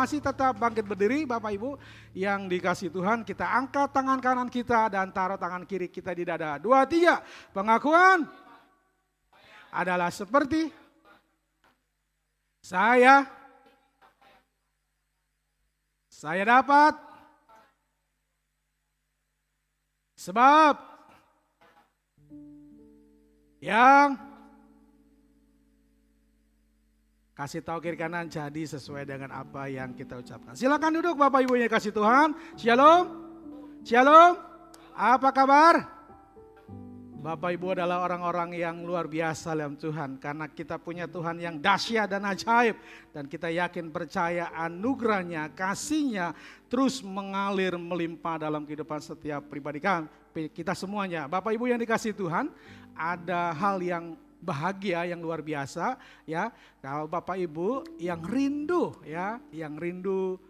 Masih tetap bangkit berdiri Bapak Ibu yang dikasih Tuhan, kita angkat tangan kanan kita dan taruh tangan kiri kita di dada. 2, 3, pengakuan adalah seperti saya dapat sebab yang kasih tahu kiri kanan jadi sesuai dengan apa yang kita ucapkan. Silakan duduk Bapak Ibu yang kasih Tuhan. Shalom. Shalom. Apa kabar? Bapak Ibu adalah orang-orang yang luar biasa dalam Tuhan. Karena kita punya Tuhan yang dahsyat dan ajaib. Dan kita yakin percaya anugerahnya, kasihnya terus mengalir melimpah dalam kehidupan setiap pribadi kita semuanya. Bapak Ibu yang dikasih Tuhan, ada hal yang bahagia yang luar biasa ya, kalau Bapak Ibu yang rindu ya, yang rindu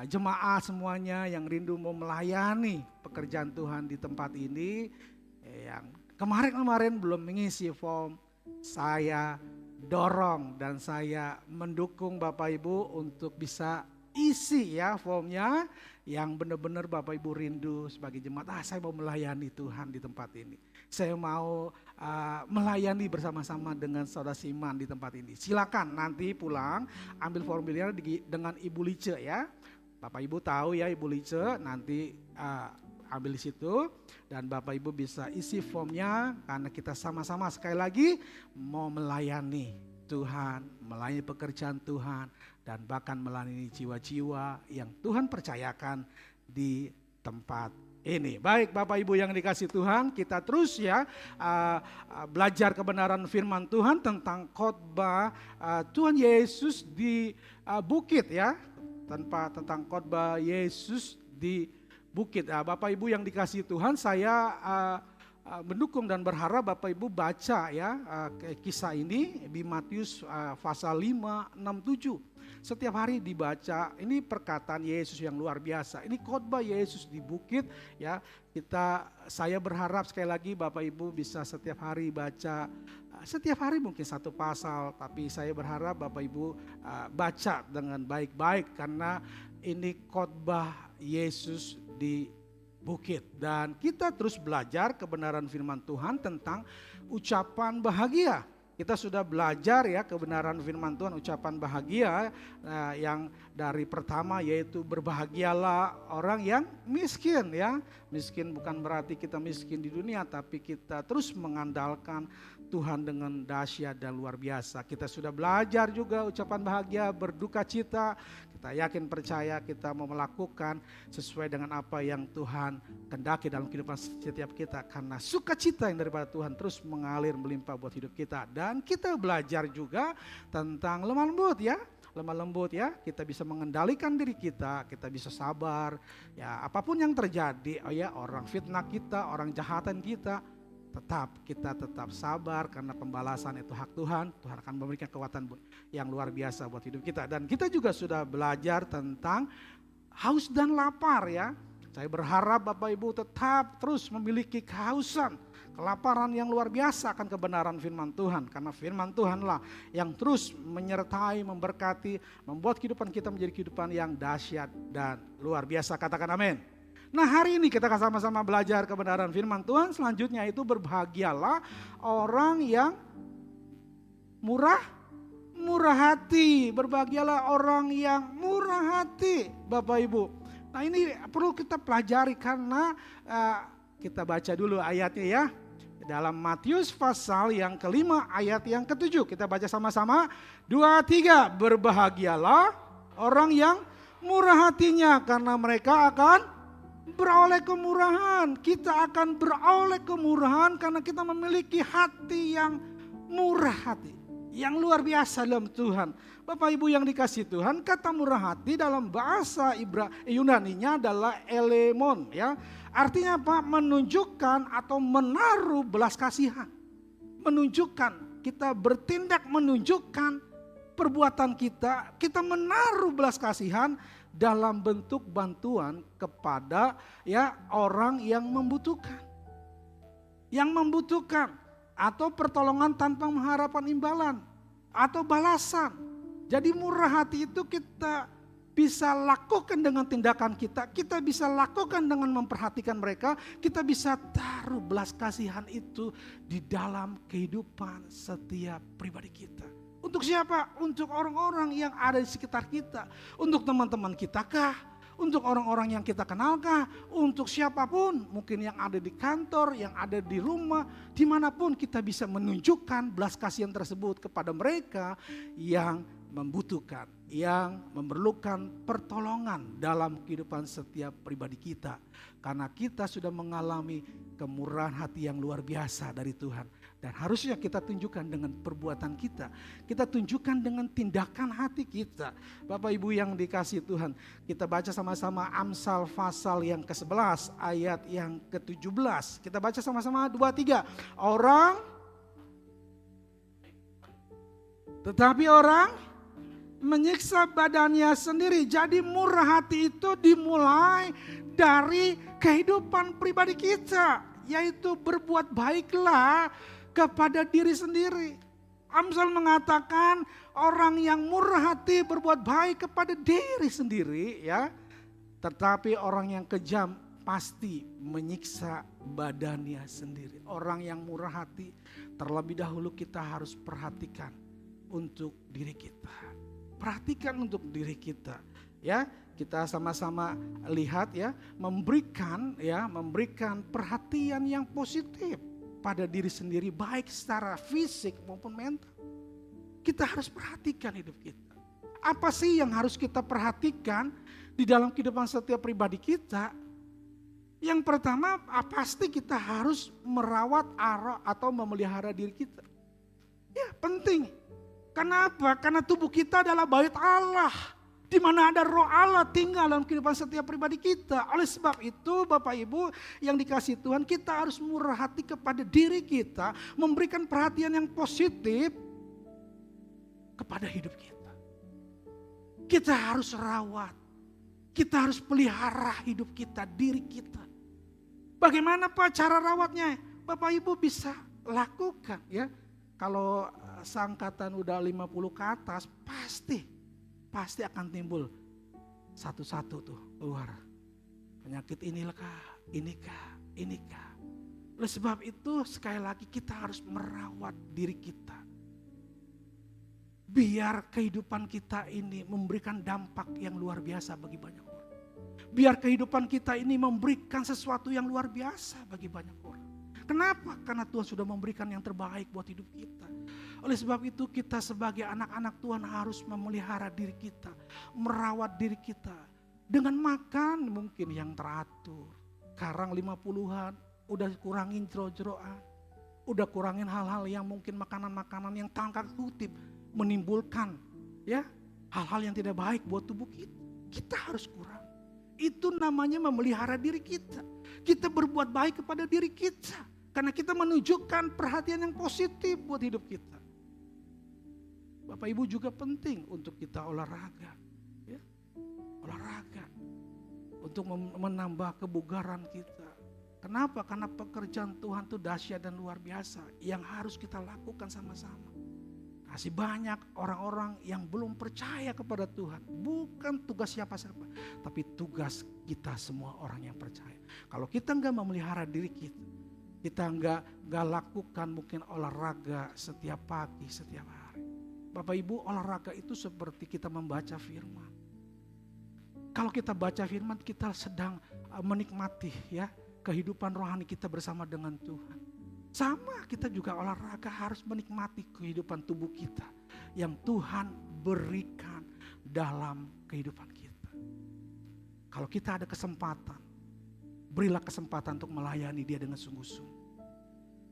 jemaat semuanya, yang rindu mau melayani pekerjaan Tuhan di tempat ini, yang kemarin belum mengisi form, saya dorong dan saya mendukung Bapak Ibu untuk bisa isi ya formnya, yang benar-benar Bapak Ibu rindu sebagai jemaat, saya mau melayani Tuhan di tempat ini. Saya mau melayani bersama-sama dengan saudara Siman di tempat ini. Silakan nanti pulang ambil formulirnya dengan Ibu Lice ya. Bapak Ibu tahu ya Ibu Lice, nanti ambil di situ dan Bapak Ibu bisa isi formnya karena kita sama-sama sekali lagi mau melayani Tuhan, melayani pekerjaan Tuhan dan bahkan melayani jiwa-jiwa yang Tuhan percayakan di tempat ini. Baik Bapak Ibu yang dikasih Tuhan, kita terus ya belajar kebenaran firman Tuhan tentang khotbah Tuhan Yesus di bukit ya, tentang khotbah Yesus di bukit. Bapak Ibu yang dikasih Tuhan, saya mendukung dan berharap Bapak Ibu baca ya kisah ini di Matius pasal 5, 6, 7. Setiap hari dibaca, ini perkataan Yesus yang luar biasa. Ini khotbah Yesus di bukit ya. Saya berharap sekali lagi Bapak Ibu bisa setiap hari baca, setiap hari mungkin satu pasal, tapi saya berharap Bapak Ibu baca dengan baik-baik karena ini khotbah Yesus di bukit. Dan kita terus belajar kebenaran firman Tuhan tentang ucapan bahagia. Kita sudah belajar ya kebenaran firman Tuhan, ucapan bahagia yang dari pertama yaitu berbahagialah orang yang miskin ya. Miskin bukan berarti kita miskin di dunia, tapi kita terus mengandalkan Tuhan dengan dahsyat dan luar biasa. Kita sudah belajar juga ucapan bahagia, berduka cita. Kita yakin percaya kita mau melakukan sesuai dengan apa yang Tuhan kehendaki dalam kehidupan setiap kita. Karena sukacita yang daripada Tuhan terus mengalir melimpah buat hidup kita. Dan kita belajar juga tentang lemah lembut ya. Lemah lembut ya, kita bisa mengendalikan diri kita bisa sabar. Ya apapun yang terjadi, orang fitnah kita, orang jahatan kita tetap sabar karena pembalasan itu hak Tuhan. Tuhan akan memberikan kekuatan yang luar biasa buat hidup kita. Dan kita juga sudah belajar tentang haus dan lapar ya. Saya berharap Bapak Ibu tetap terus memiliki kehausan, kelaparan yang luar biasa akan kebenaran firman Tuhan. Karena firman Tuhanlah yang terus menyertai, memberkati, membuat kehidupan kita menjadi kehidupan yang dahsyat dan luar biasa. Katakan amin. Nah hari ini kita akan sama-sama belajar kebenaran firman Tuhan. Selanjutnya itu berbahagialah orang yang murah hati. Berbahagialah orang yang murah hati Bapak Ibu. Nah ini perlu kita pelajari karena kita baca dulu ayatnya ya. Dalam Matius pasal yang kelima ayat yang ketujuh. Kita baca sama-sama. 2, 3. Berbahagialah orang yang murah hatinya karena mereka akan beroleh kemurahan. Kita akan beroleh kemurahan karena kita memiliki hati yang murah hati, yang luar biasa dalam Tuhan. Bapak Ibu yang dikasih Tuhan, kata murah hati dalam bahasa Yunaninya adalah elemon ya. Artinya apa? Menunjukkan atau menaruh belas kasihan. Menunjukkan, kita bertindak menunjukkan perbuatan kita menaruh belas kasihan dalam bentuk bantuan kepada ya orang yang membutuhkan. Yang membutuhkan atau pertolongan tanpa mengharapkan imbalan atau balasan. Jadi murah hati itu kita bisa lakukan dengan tindakan kita bisa lakukan dengan memperhatikan mereka, kita bisa taruh belas kasihan itu di dalam kehidupan setiap pribadi kita. Untuk siapa? Untuk orang-orang yang ada di sekitar kita. Untuk teman-teman kita kah? Untuk orang-orang yang kita kenal kah? Untuk siapapun, mungkin yang ada di kantor, yang ada di rumah, dimanapun kita bisa menunjukkan belas kasihan tersebut kepada mereka yang membutuhkan, yang memerlukan pertolongan dalam kehidupan setiap pribadi kita. Karena kita sudah mengalami kemurahan hati yang luar biasa dari Tuhan. Dan harusnya kita tunjukkan dengan perbuatan kita. Kita tunjukkan dengan tindakan hati kita. Bapak Ibu yang dikasihi Tuhan, kita baca sama-sama Amsal pasal yang ke-11 ayat yang ke-17. Kita baca sama-sama 2-3. Tetapi orang menyiksa badannya sendiri. Jadi murah hati itu dimulai dari kehidupan pribadi kita, yaitu berbuat baiklah kepada diri sendiri. Amsal mengatakan orang yang murah hati berbuat baik kepada diri sendiri, ya. Tetapi orang yang kejam pasti menyiksa badannya sendiri. Orang yang murah hati terlebih dahulu kita harus perhatikan untuk diri kita. Perhatikan untuk diri kita, ya. Kita sama-sama lihat, ya, memberikan perhatian yang positif pada diri sendiri, baik secara fisik maupun mental. Kita harus perhatikan hidup kita. Apa sih yang harus kita perhatikan di dalam kehidupan setiap pribadi kita? Yang pertama, pasti kita harus merawat atau memelihara diri kita. Ya, penting. Kenapa? Karena tubuh kita adalah bait Allah, di mana ada roh Allah tinggal dalam kehidupan setiap pribadi kita. Oleh sebab itu Bapak Ibu yang dikasihi Tuhan, kita harus murah hati kepada diri kita, memberikan perhatian yang positif kepada hidup kita. Kita harus rawat, kita harus pelihara hidup kita, diri kita. Bagaimana Pak cara rawatnya? Bapak Ibu bisa lakukan, ya. Kalau seangkatan udah 50 ke atas, pasti akan timbul satu-satu tuh keluar. Penyakit inikah. Oleh sebab itu sekali lagi kita harus merawat diri kita. Biar kehidupan kita ini memberikan dampak yang luar biasa bagi banyak orang. Biar kehidupan kita ini memberikan sesuatu yang luar biasa bagi banyak orang. Kenapa? Karena Tuhan sudah memberikan yang terbaik buat hidup kita. Oleh sebab itu kita sebagai anak-anak Tuhan harus memelihara diri kita, merawat diri kita. Dengan makan mungkin yang teratur. Sekarang 50-an udah kurangin jero-jeroan. Udah kurangin hal-hal yang mungkin makanan-makanan yang tangkap kutip menimbulkan, ya, hal-hal yang tidak baik buat tubuh kita. Kita harus kurang. Itu namanya memelihara diri kita. Kita berbuat baik kepada diri kita. Karena kita menunjukkan perhatian yang positif buat hidup kita. Bapak Ibu juga penting untuk kita olahraga. Ya. Olahraga. Untuk menambah kebugaran kita. Kenapa? Karena pekerjaan Tuhan itu dahsyat dan luar biasa. Yang harus kita lakukan sama-sama. Masih banyak orang-orang yang belum percaya kepada Tuhan. Bukan tugas siapa-siapa. Tapi tugas kita semua orang yang percaya. Kalau kita enggak memelihara diri kita enggak lakukan mungkin olahraga setiap pagi, setiap hari. Bapak Ibu, olahraga itu seperti kita membaca firman. Kalau kita baca firman, kita sedang menikmati, ya, kehidupan rohani kita bersama dengan Tuhan. Sama, kita juga olahraga harus menikmati kehidupan tubuh kita yang Tuhan berikan dalam kehidupan kita. Kalau kita ada kesempatan, berilah kesempatan untuk melayani Dia dengan sungguh-sungguh.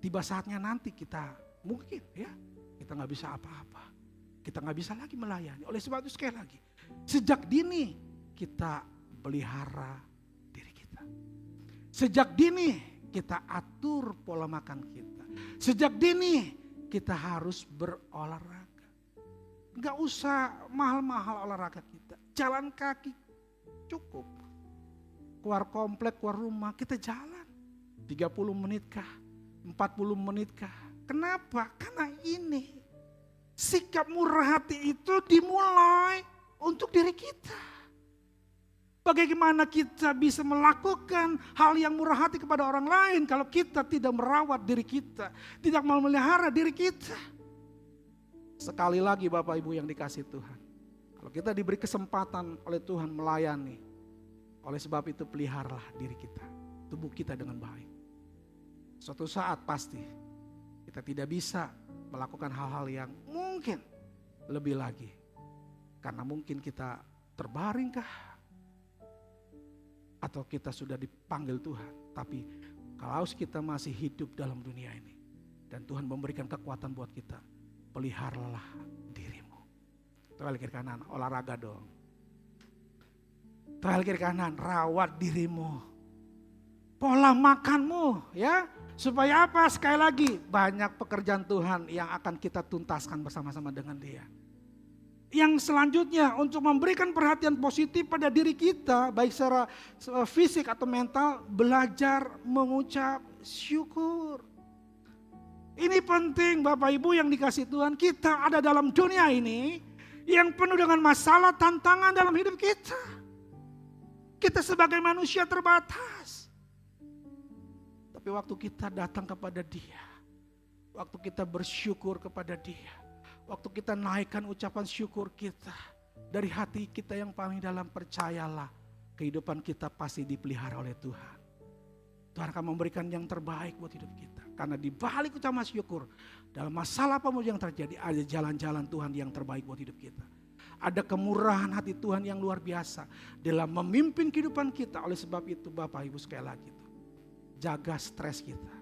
Tiba saatnya nanti kita mungkin, ya, kita nggak bisa apa-apa. Kita nggak bisa lagi melayani. Oleh sebab itu sekali lagi, sejak dini kita pelihara diri kita. Sejak dini kita atur pola makan kita. Sejak dini kita harus berolahraga. Nggak usah mahal-mahal olahraga kita. Jalan kaki cukup. Keluar komplek, keluar rumah, kita jalan. 30 menit kah? 40 menit kah? Kenapa? Karena ini sikap murah hati itu dimulai untuk diri kita. Bagaimana kita bisa melakukan hal yang murah hati kepada orang lain kalau kita tidak merawat diri kita, tidak memelihara diri kita. Sekali lagi Bapak Ibu yang dikasih Tuhan, kalau kita diberi kesempatan oleh Tuhan melayani, oleh sebab itu peliharalah diri kita, tubuh kita dengan baik. Suatu saat pasti kita tidak bisa melakukan hal-hal yang mungkin lebih lagi. Karena mungkin kita terbaringkah? Atau kita sudah dipanggil Tuhan. Tapi kalau kita masih hidup dalam dunia ini. Dan Tuhan memberikan kekuatan buat kita. Peliharalah dirimu. Toel kiri kanan, olahraga dong. Toel kiri kanan, rawat dirimu. Pola makanmu ya. Supaya apa? Sekali lagi banyak pekerjaan Tuhan yang akan kita tuntaskan bersama-sama dengan Dia. Yang selanjutnya untuk memberikan perhatian positif pada diri kita, baik secara fisik atau mental, belajar mengucap syukur. Ini penting Bapak Ibu yang dikasih Tuhan, kita ada dalam dunia ini yang penuh dengan masalah, tantangan dalam hidup kita. Kita sebagai manusia terbatas. Tapi waktu kita datang kepada Dia, waktu kita bersyukur kepada Dia, waktu kita naikkan ucapan syukur kita dari hati kita yang paling dalam, percayalah kehidupan kita pasti dipelihara oleh Tuhan. Tuhan akan memberikan yang terbaik buat hidup kita. Karena di balik ucapan syukur, dalam masalah apapun yang terjadi, ada jalan-jalan Tuhan yang terbaik buat hidup kita. Ada kemurahan hati Tuhan yang luar biasa dalam memimpin kehidupan kita. Oleh sebab itu Bapak Ibu sekali lagi, jaga stres kita.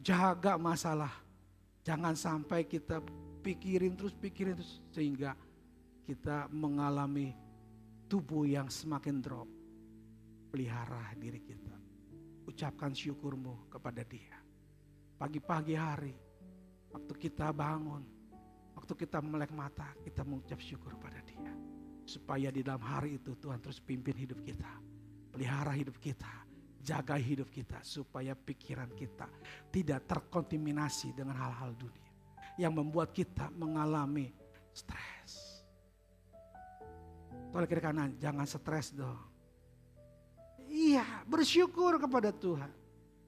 Jaga masalah. Jangan sampai kita pikirin terus sehingga kita mengalami tubuh yang semakin drop. Pelihara diri kita. Ucapkan syukurmu kepada Dia. Pagi-pagi hari, waktu kita bangun, waktu kita melek mata, kita mengucap syukur pada Dia. Supaya di dalam hari itu Tuhan terus pimpin hidup kita. Pelihara hidup kita. Jaga hidup kita supaya pikiran kita tidak terkontaminasi dengan hal-hal dunia yang membuat kita mengalami stres. Tolak kiri kanan, jangan stres dong. Iya, bersyukur kepada Tuhan.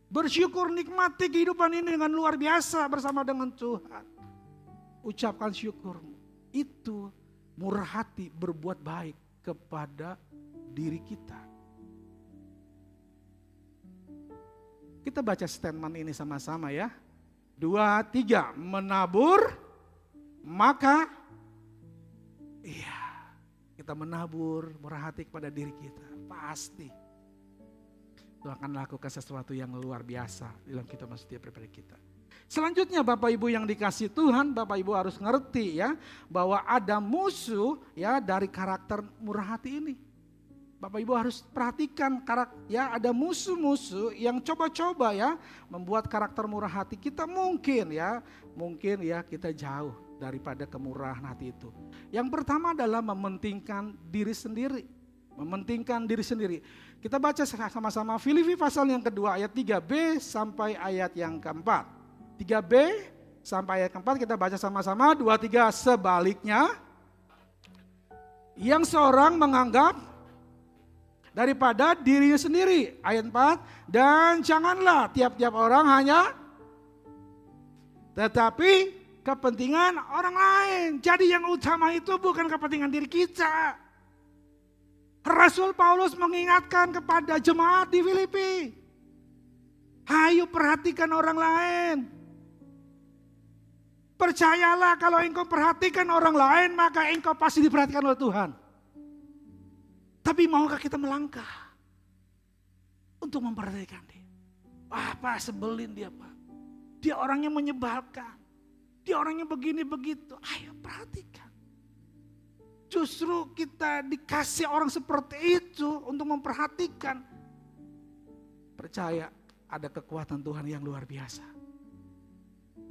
Bersyukur, nikmati kehidupan ini dengan luar biasa bersama dengan Tuhan. Ucapkan syukurmu. Itu murah hati berbuat baik kepada diri kita. Kita baca statement ini sama-sama ya. 2, 3, menabur, maka iya, kita menabur murah hati kepada diri kita. Pasti Tuhan akan lakukan sesuatu yang luar biasa dalam kehidupan setiap pribadi kita. Selanjutnya Bapak Ibu yang dikasih Tuhan, Bapak Ibu harus ngerti ya, bahwa ada musuh ya dari karakter murah hati ini. Bapak Ibu harus perhatikan ya, ada musuh-musuh yang coba-coba ya membuat karakter murah hati kita mungkin ya kita jauh daripada kemurahan hati itu. Yang pertama adalah mementingkan diri sendiri. Mementingkan diri sendiri. Kita baca sama-sama Filipi pasal yang kedua ayat 3b sampai ayat yang keempat. 3b sampai ayat keempat kita baca sama-sama. 2, 3, sebaliknya yang seorang menganggap daripada dirinya sendiri. Ayat 4, dan janganlah tiap-tiap orang hanya tetapi kepentingan orang lain. Jadi yang utama itu bukan kepentingan diri kita. Rasul Paulus mengingatkan kepada jemaat di Filipi. Ayo perhatikan orang lain. Percayalah kalau engkau perhatikan orang lain maka engkau pasti diperhatikan oleh Tuhan. Tapi maukah kita melangkah untuk memperhatikan dia? Wah Pak, sebelin dia Pak. Dia orangnya menyebalkan. Dia orangnya begini begitu. Ayo perhatikan. Justru kita dikasih orang seperti itu untuk memperhatikan. Percaya ada kekuatan Tuhan yang luar biasa.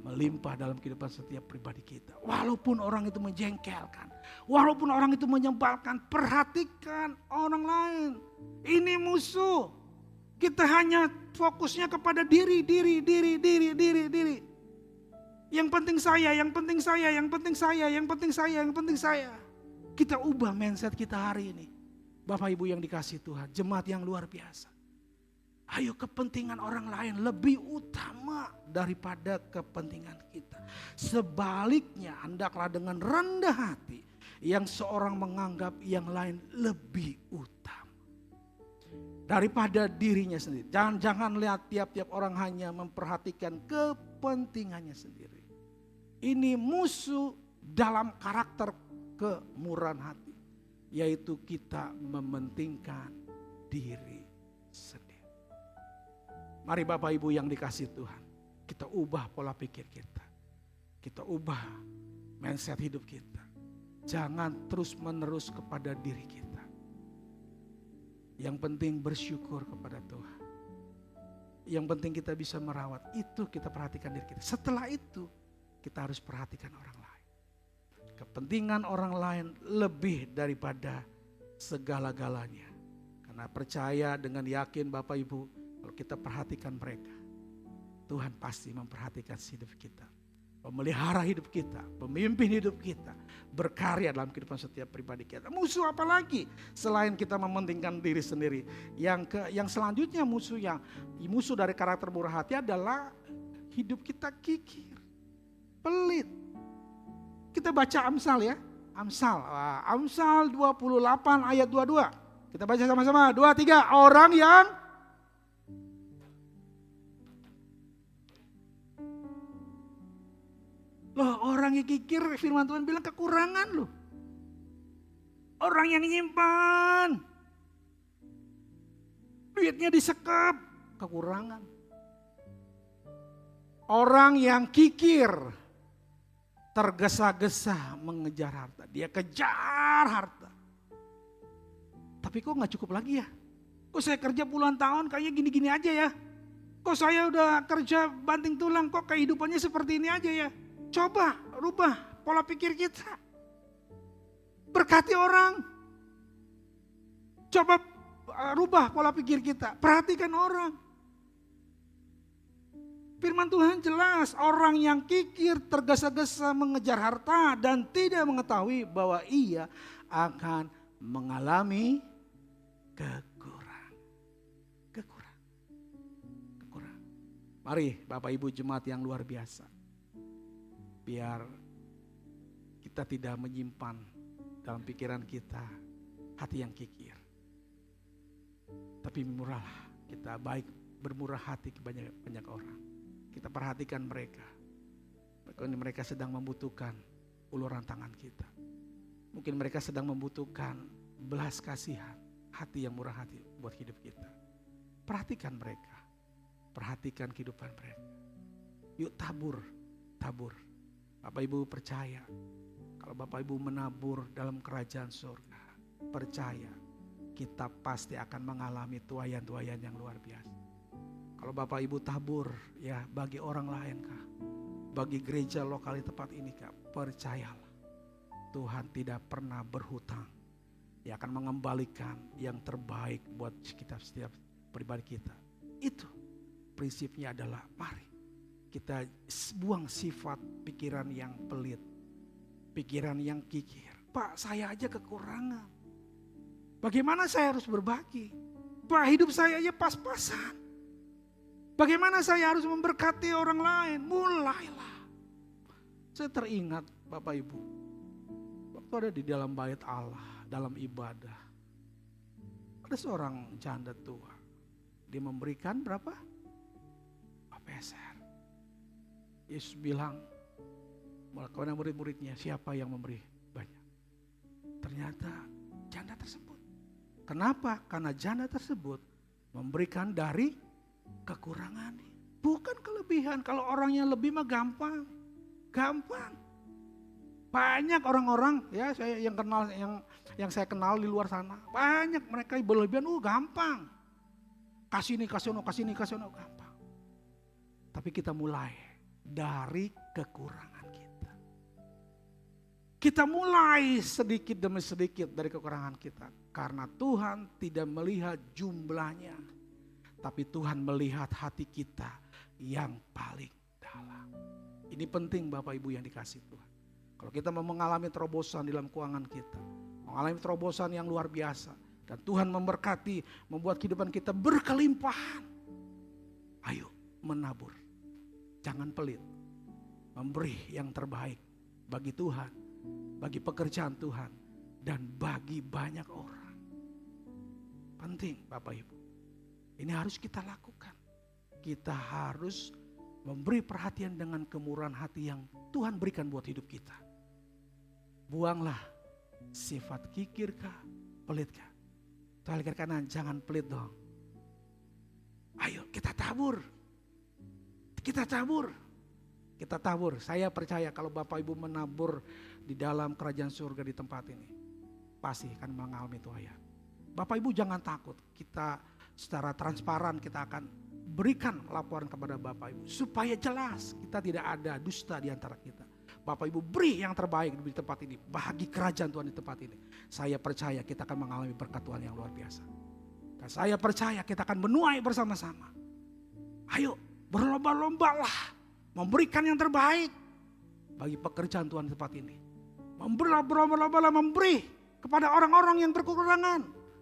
Melimpah dalam kehidupan setiap pribadi kita. Walaupun orang itu menjengkelkan. Walaupun orang itu menyebalkan. Perhatikan orang lain. Ini musuh. Kita hanya fokusnya kepada diri. Yang penting saya, yang penting saya, yang penting saya, yang penting saya, yang penting saya. Kita ubah mindset kita hari ini. Bapak Ibu yang dikasih Tuhan, jemaat yang luar biasa. Ayo, kepentingan orang lain lebih utama daripada kepentingan kita. Sebaliknya, hendaklah dengan rendah hati yang seorang menganggap yang lain lebih utama daripada dirinya sendiri. Jangan lihat tiap-tiap orang hanya memperhatikan kepentingannya sendiri. Ini musuh dalam karakter kemurahan hati, yaitu kita mementingkan diri sendiri. Mari Bapak Ibu yang dikasih Tuhan, kita ubah pola pikir kita. Kita ubah mindset hidup kita. Jangan terus menerus kepada diri kita. Yang penting bersyukur kepada Tuhan. Yang penting kita bisa merawat, itu kita perhatikan diri kita. Setelah itu kita harus perhatikan orang lain. Kepentingan orang lain lebih daripada segala-galanya. Karena percaya dengan yakin Bapak Ibu, kalau kita perhatikan mereka, Tuhan pasti memperhatikan hidup kita. Memelihara hidup kita, pemimpin hidup kita, berkarya dalam kehidupan setiap pribadi kita. Musuh apa lagi selain kita mementingkan diri sendiri? Yang selanjutnya musuh dari karakter murah hati adalah hidup kita kikir, pelit. Kita baca Amsal ya, Amsal 28 ayat 22. Kita baca sama-sama, 2, 3. Orang yang orang yang kikir, firman Tuhan bilang kekurangan loh. Orang yang nyimpan, duitnya disekap, kekurangan. Orang yang kikir, tergesa-gesa mengejar harta. Dia kejar harta. Tapi kok gak cukup lagi ya? Kok saya kerja puluhan tahun kayaknya gini-gini aja ya? Kok saya udah kerja banting tulang, kok kehidupannya seperti ini aja ya? Coba rubah pola pikir kita. Berkati orang. Coba rubah pola pikir kita. Perhatikan orang. Firman Tuhan jelas, orang yang kikir tergesa-gesa mengejar harta dan tidak mengetahui bahwa ia akan mengalami kekurangan. Mari Bapak Ibu jemaat yang luar biasa. Biar kita tidak menyimpan dalam pikiran kita hati yang kikir. Tapi murahlah, kita baik bermurah hati ke banyak orang. Kita perhatikan mereka. Mungkin mereka sedang membutuhkan uluran tangan kita. Mungkin mereka sedang membutuhkan belas kasihan, hati yang murah hati buat hidup kita. Perhatikan mereka. Perhatikan kehidupan mereka. Yuk tabur. Bapak Ibu percaya, kalau Bapak Ibu menabur dalam kerajaan surga, percaya kita pasti akan mengalami tuayan-tuayan yang luar biasa. Kalau Bapak Ibu tabur ya bagi orang lain kah, bagi gereja lokal di tempat ini kah, percayalah Tuhan tidak pernah berhutang. Dia akan mengembalikan yang terbaik buat kita setiap pribadi kita. Itu prinsipnya adalah mari kita buang sifat pikiran yang pelit, pikiran yang kikir. Pak, saya aja kekurangan. Bagaimana saya harus berbagi? Pak, hidup saya aja pas-pasan. Bagaimana saya harus memberkati orang lain? Mulailah. Saya teringat Bapak Ibu, waktu ada di dalam bait Allah, dalam ibadah, ada seorang janda tua. Dia memberikan berapa? Peser. Yesus bilang, kepada murid-muridnya, siapa yang memberi banyak? Ternyata janda tersebut. Kenapa? Karena janda tersebut memberikan dari kekurangannya, bukan kelebihan. Kalau orangnya lebih mah gampang. Banyak orang-orang ya saya yang saya kenal di luar sana, banyak mereka berlebihan, gampang. Kasih ini, kasih ono, gampang. Tapi kita mulai dari kekurangan kita. Kita mulai sedikit demi sedikit dari kekurangan kita. Karena Tuhan tidak melihat jumlahnya. Tapi Tuhan melihat hati kita yang paling dalam. Ini penting Bapak Ibu yang dikasih Tuhan. Kalau kita mau mengalami terobosan dalam keuangan kita, mengalami terobosan yang luar biasa, Dan Tuhan memberkati, membuat kehidupan kita berkelimpahan. Ayo menabur, jangan pelit. Memberi yang terbaik bagi Tuhan, bagi pekerjaan Tuhan, dan bagi banyak orang. Penting Bapak Ibu, ini harus kita lakukan. Kita harus memberi perhatian dengan kemurahan hati yang Tuhan berikan buat hidup kita. Buanglah sifat kikirkah, pelitkah. Tuhan kiri kanan, jangan pelit dong. Ayo kita tabur. Kita tabur. Kita tabur. Saya percaya kalau Bapak Ibu menabur di dalam kerajaan surga di tempat ini, pasti akan mengalami tuaian. Bapak Ibu jangan takut. Kita secara transparan kita akan berikan laporan kepada Bapak Ibu. Supaya jelas kita tidak ada dusta di antara kita. Bapak Ibu beri yang terbaik di tempat ini. Bagi kerajaan Tuhan di tempat ini. Saya percaya kita akan mengalami berkat Tuhan yang luar biasa. Dan saya percaya kita akan menuai bersama-sama. Ayo berlomba-lombalah. Memberikan yang terbaik. Bagi pekerjaan Tuhan di tempat ini. Berlomba-lombalah memberi kepada orang-orang yang berkekurangan.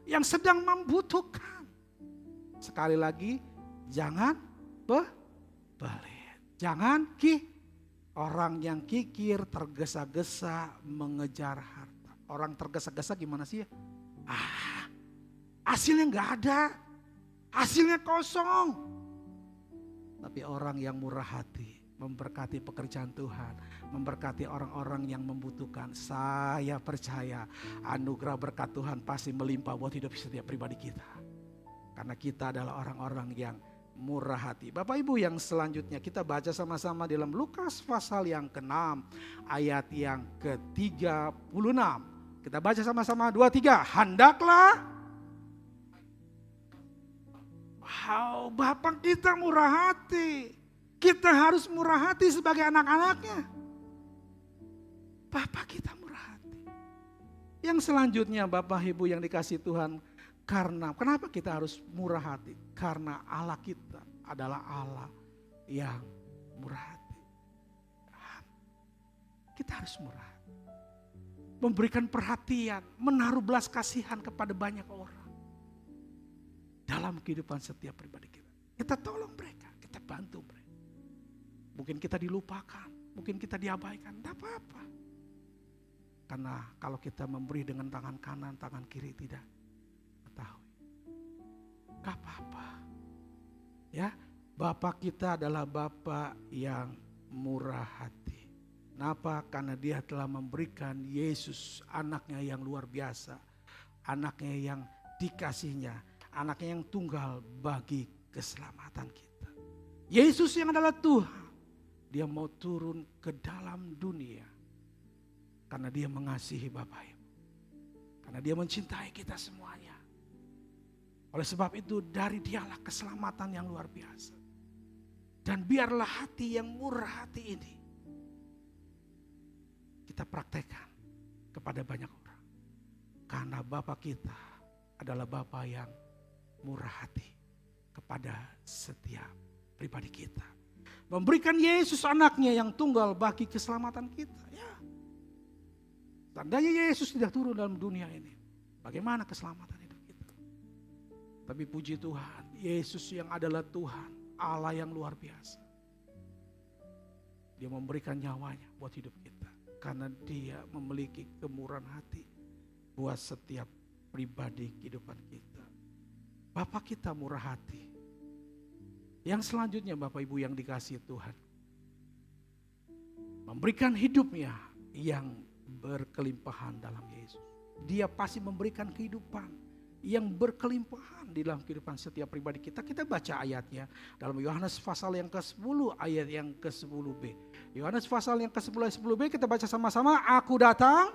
Yang sedang membutuhkan. Sekali lagi, jangan pelit. Jangan orang yang kikir tergesa-gesa mengejar harta. Orang tergesa-gesa gimana sih ya? Hasilnya nggak ada. Hasilnya kosong. Tapi orang yang murah hati, memberkati pekerjaan Tuhan, memberkati orang-orang yang membutuhkan. Saya percaya anugerah berkat Tuhan pasti melimpah buat hidup setiap pribadi kita. Karena kita adalah orang-orang yang murah hati. Bapak Ibu yang selanjutnya kita baca sama-sama dalam Lukas pasal yang ke-6 ayat yang ke-36. Kita baca sama-sama 2-3. Hendaklah Bapak kita murah hati. Kita harus murah hati sebagai anak-anaknya. Bapak kita murah hati. Yang selanjutnya Bapak Ibu yang dikasih Tuhan, kenapa kita harus murah hati? Karena Allah kita adalah Allah yang murah hati. Kita harus murah hati. Memberikan perhatian, menaruh belas kasihan kepada banyak orang. Dalam kehidupan setiap pribadi kita. Kita tolong mereka, kita bantu mereka. Mungkin kita dilupakan, mungkin kita diabaikan, tidak apa-apa. Karena kalau kita memberi dengan tangan kanan, tangan kiri tidak ketahui. Gak apa-apa. Ya, Bapak kita adalah Bapak yang murah hati. Kenapa? Karena Dia telah memberikan Yesus, anaknya yang luar biasa. Anaknya yang dikasihnya, anaknya yang tunggal bagi keselamatan kita. Yesus yang adalah Tuhan, Dia mau turun ke dalam dunia. Karena Dia mengasihi Bapak Ibu. Karena Dia mencintai kita semuanya. Oleh sebab itu dari Dialah keselamatan yang luar biasa. Dan biarlah hati yang murah hati ini kita praktekkan kepada banyak orang. Karena Bapa kita adalah Bapa yang murah hati kepada setiap pribadi kita. Memberikan Yesus anaknya yang tunggal bagi keselamatan kita. Ya. Tandanya Yesus tidak turun dalam dunia ini. Bagaimana keselamatan hidup kita? Tapi puji Tuhan, Yesus yang adalah Tuhan, Allah yang luar biasa. Dia memberikan nyawanya buat hidup kita. Karena Dia memiliki kemurahan hati buat setiap pribadi kehidupan kita. Bapak kita murah hati. Yang selanjutnya Bapak Ibu yang dikasihi Tuhan. Memberikan hidupnya yang berkelimpahan dalam Yesus. Dia pasti memberikan kehidupan yang berkelimpahan di dalam kehidupan setiap pribadi kita. Kita baca ayatnya dalam Yohanes pasal yang ke-10 ayat yang ke-10b. Yohanes pasal yang ke-10 ayat 10b kita baca sama-sama. Aku datang.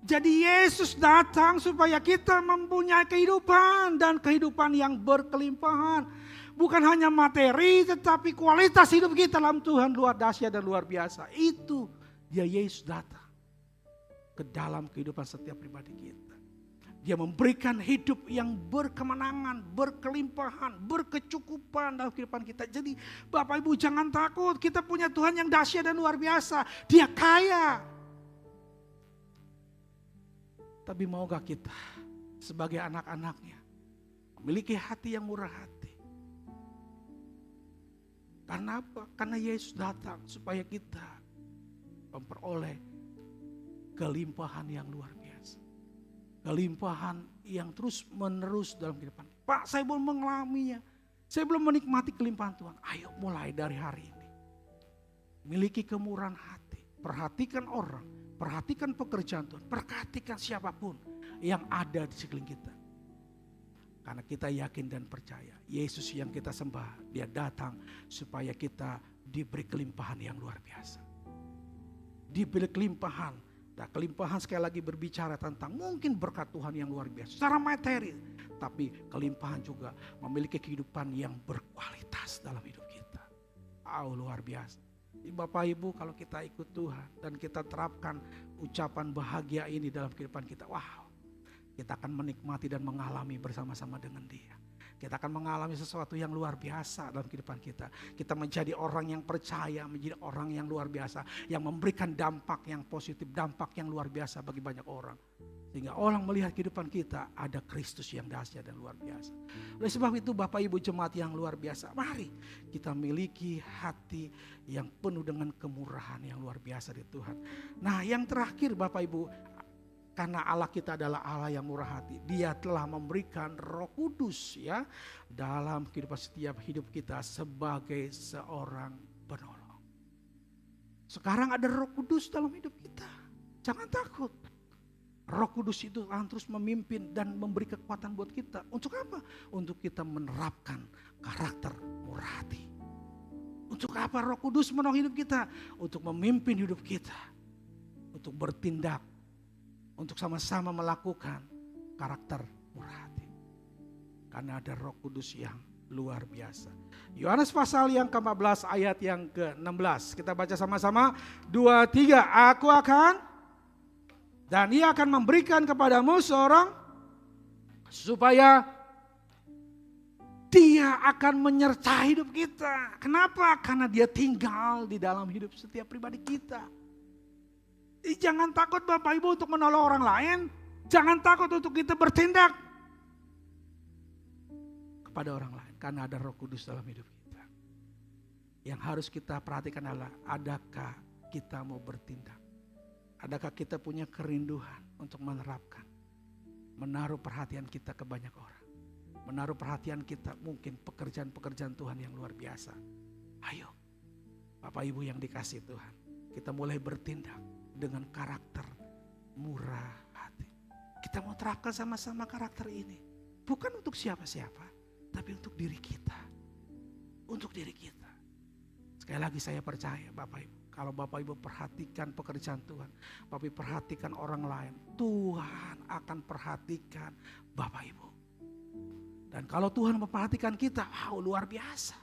Jadi Yesus datang supaya kita mempunyai kehidupan dan kehidupan yang berkelimpahan. Bukan hanya materi tetapi kualitas hidup kita dalam Tuhan luar dahsyat dan luar biasa. Itu dia Yesus datang ke dalam kehidupan setiap pribadi kita. Dia memberikan hidup yang berkemenangan, berkelimpahan, berkecukupan dalam kehidupan kita. Jadi Bapak Ibu jangan takut, kita punya Tuhan yang dahsyat dan luar biasa. Dia kaya. Tapi maukah kita sebagai anak-anaknya memiliki hati yang murah hati? Karena apa? Karena Yesus datang supaya kita memperoleh kelimpahan yang luar biasa. Kelimpahan yang terus menerus dalam kehidupan. Pak, saya belum mengalaminya. Saya belum menikmati kelimpahan Tuhan. Ayo mulai dari hari ini. Miliki kemurahan hati. Perhatikan orang. Perhatikan pekerjaan Tuhan. Perhatikan siapapun yang ada di sekeliling kita. Karena kita yakin dan percaya. Yesus yang kita sembah. Dia datang supaya kita diberi kelimpahan yang luar biasa. Diberi kelimpahan. Nah, kelimpahan sekali lagi berbicara tentang mungkin berkat Tuhan yang luar biasa. Secara materi. Tapi kelimpahan juga memiliki kehidupan yang berkualitas dalam hidup kita. Luar biasa. Bapak Ibu, kalau kita ikut Tuhan dan kita terapkan ucapan bahagia ini dalam kehidupan kita. Wow. Kita akan menikmati dan mengalami bersama-sama dengan Dia. Kita akan mengalami sesuatu yang luar biasa dalam kehidupan kita. Kita menjadi orang yang percaya, menjadi orang yang luar biasa. Yang memberikan dampak yang positif, dampak yang luar biasa bagi banyak orang. Sehingga orang melihat kehidupan kita ada Kristus yang dahsyat dan luar biasa. Oleh sebab itu Bapak Ibu jemaat yang luar biasa. Mari kita miliki hati yang penuh dengan kemurahan yang luar biasa di Tuhan. Nah yang terakhir Bapak Ibu. Karena Allah kita adalah Allah yang murah hati. Dia telah memberikan Roh Kudus ya dalam kehidupan setiap hidup kita sebagai seorang penolong. Sekarang ada Roh Kudus dalam hidup kita. Jangan takut. Roh Kudus itu akan terus memimpin dan memberi kekuatan buat kita. Untuk apa? Untuk kita menerapkan karakter murah hati. Untuk apa Roh Kudus menolong hidup kita? Untuk memimpin hidup kita. Untuk bertindak. Untuk sama-sama melakukan karakter murah hati. Karena ada Roh Kudus yang luar biasa. Yohanes pasal yang ke-14 ayat yang ke-16. Kita baca sama-sama. 2, 3. Aku akan dan Ia akan memberikan kepadamu seorang supaya Dia akan menyertai hidup kita. Kenapa? Karena Dia tinggal di dalam hidup setiap pribadi kita. Jangan takut Bapak Ibu untuk menolong orang lain. Jangan takut untuk kita bertindak kepada orang lain. Karena ada Roh Kudus dalam hidup kita. Yang harus kita perhatikan adalah adakah kita mau bertindak. Adakah kita punya kerinduan untuk menerapkan. Menaruh perhatian kita ke banyak orang. Menaruh perhatian kita mungkin pekerjaan-pekerjaan Tuhan yang luar biasa. Ayo Bapak Ibu yang dikasih Tuhan. Kita mulai bertindak dengan karakter murah hati. Kita mau terapkan sama-sama karakter ini. Bukan untuk siapa-siapa, tapi untuk diri kita. Untuk diri kita. Sekali lagi saya percaya Bapak Ibu. Kalau Bapak Ibu perhatikan pekerjaan Tuhan. Bapak Ibu perhatikan orang lain. Tuhan akan perhatikan Bapak Ibu. Dan kalau Tuhan memperhatikan kita, luar biasa.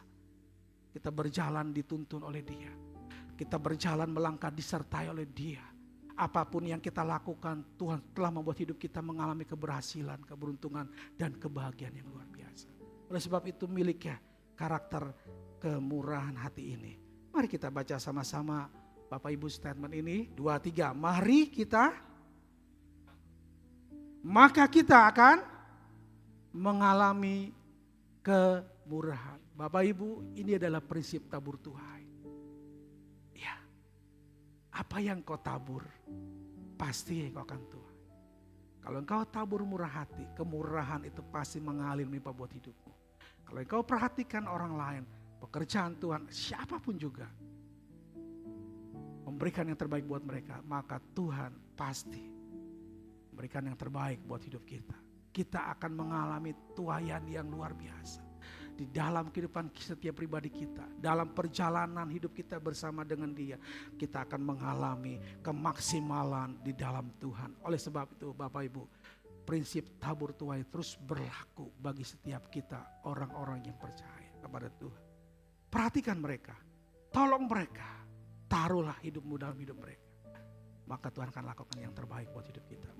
Kita berjalan dituntun oleh Dia. Kita berjalan melangkah disertai oleh Dia. Apapun yang kita lakukan, Tuhan telah membuat hidup kita mengalami keberhasilan, keberuntungan, dan kebahagiaan yang luar biasa. Oleh sebab itu miliknya karakter kemurahan hati ini. Mari kita baca sama-sama Bapak Ibu statement ini. 2, 3. Mari kita. Maka kita akan mengalami kemurahan. Bapak Ibu, ini adalah prinsip tabur tuai. Apa yang kau tabur, pasti kau akan tuai. Kalau engkau tabur murah hati, kemurahan itu pasti mengalir menimpa buat hidupmu. Kalau engkau perhatikan orang lain, pekerjaan Tuhan, siapapun juga, memberikan yang terbaik buat mereka, maka Tuhan pasti memberikan yang terbaik buat hidup kita. Kita akan mengalami tuaian yang luar biasa. Di dalam kehidupan setiap pribadi kita, dalam perjalanan hidup kita bersama dengan Dia, kita akan mengalami kemaksimalan di dalam Tuhan. Oleh sebab itu Bapak Ibu, prinsip tabur tuai terus berlaku bagi setiap kita, orang-orang yang percaya kepada Tuhan. Perhatikan mereka, tolong mereka, taruhlah hidupmu dalam hidup mereka. Maka Tuhan akan lakukan yang terbaik buat hidup kita.